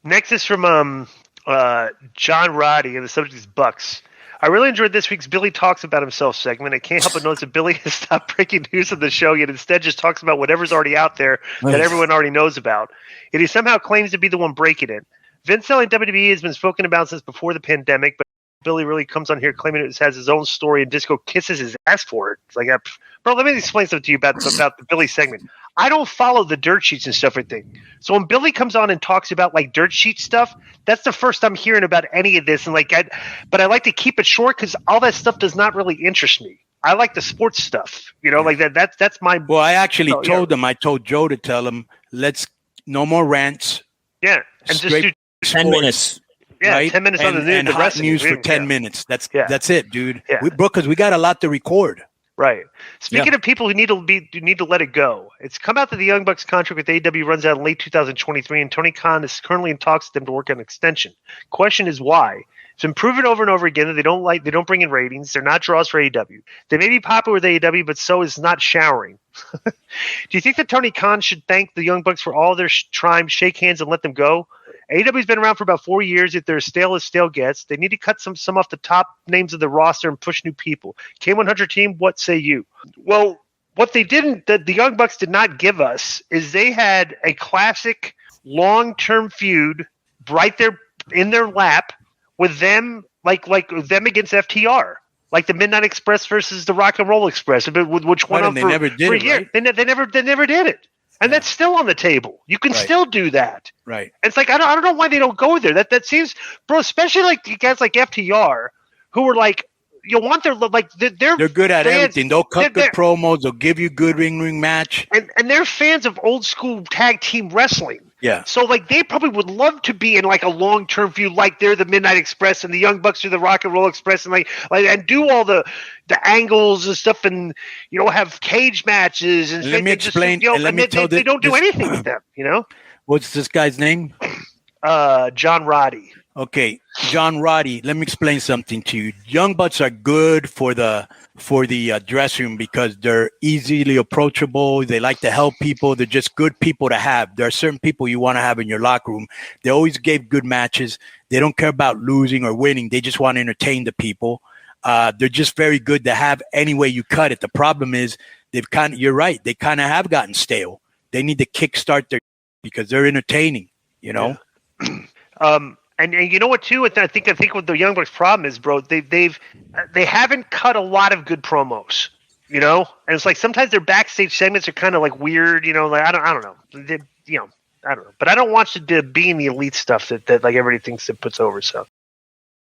Next is from John Roddy, and the subject is Bucks. I really enjoyed this week's Billy Talks About Himself segment. I can't help but notice that Billy has stopped breaking news of the show, yet instead just talks about whatever's already out there that everyone already knows about. Yet he somehow claims to be the one breaking it. Vince selling WWE has been spoken about since before the pandemic, but Billy really comes on here claiming it has his own story, and Disco kisses his ass for it. It's like, bro, let me explain something to you about the Billy segment. I don't follow the dirt sheets and stuff or thing. So when Billy comes on and talks about like dirt sheet stuff, that's the first I'm hearing about any of this. And but I like to keep it short because all that stuff does not really interest me. I like the sports stuff, like that. That's my. Well, I actually told him. I told Joe to tell him, no more rants. Yeah, and just do 10 minutes. Yeah, right? 10 minutes on the news. And hot news for 10 minutes. That's it, dude. Yeah. Because we got a lot to record. Right. Speaking of people who need to let it go, it's come out that the Young Bucks contract with AEW runs out in late 2023, and Tony Khan is currently in talks with them to work on an extension. Question is why? It's been proven over and over again that they don't bring in ratings. They're not draws for AEW. They may be popular with AEW, but so is not showering. Do you think that Tony Khan should thank the Young Bucks for all their time, shake hands, and let them go? AEW's been around for about 4 years. If they're as stale gets, they need to cut some off the top names of the roster and push new people. K100 team, what say you? Well, what they didn't, the Young Bucks did not give us is they had a classic long-term feud right there in their lap with them, like them against FTR. Like the Midnight Express versus the Rock and Roll Express, which went on for a year. Right? They never did it. And that's still on the table. You can still do that. Right. It's like I don't know why they don't go there. That seems, bro, especially like guys like FTR who were like, you want their they're good at everything. They'll cut good promos, they'll give you good ring match. And they're fans of old school tag team wrestling. Yeah. So like they probably would love to be in like a long term feud, like they're the Midnight Express and the Young Bucks are the Rock and Roll Express, and like and do all the angles and stuff, and have cage matches and let me explain. They don't do anything with them. What's this guy's name? John Roddy. Okay, John Roddy. Let me explain something to you. Young Bucks are good for the dressing room because they're easily approachable. They like to help people. They're just good people to have. There are certain people you want to have in your locker room. They always gave good matches. They don't care about losing or winning. They just want to entertain the people. They're just very good to have any way you cut it. The problem is you're right. They kind of have gotten stale. They need to kickstart their because they're entertaining. Yeah. And you know what too? I think what the Young Bucks' problem is, bro. They haven't cut a lot of good promos, and it's like sometimes their backstage segments are kind of like weird, Like I don't know, I don't know, but I don't watch the Being the Elite stuff that like everybody thinks it puts over. So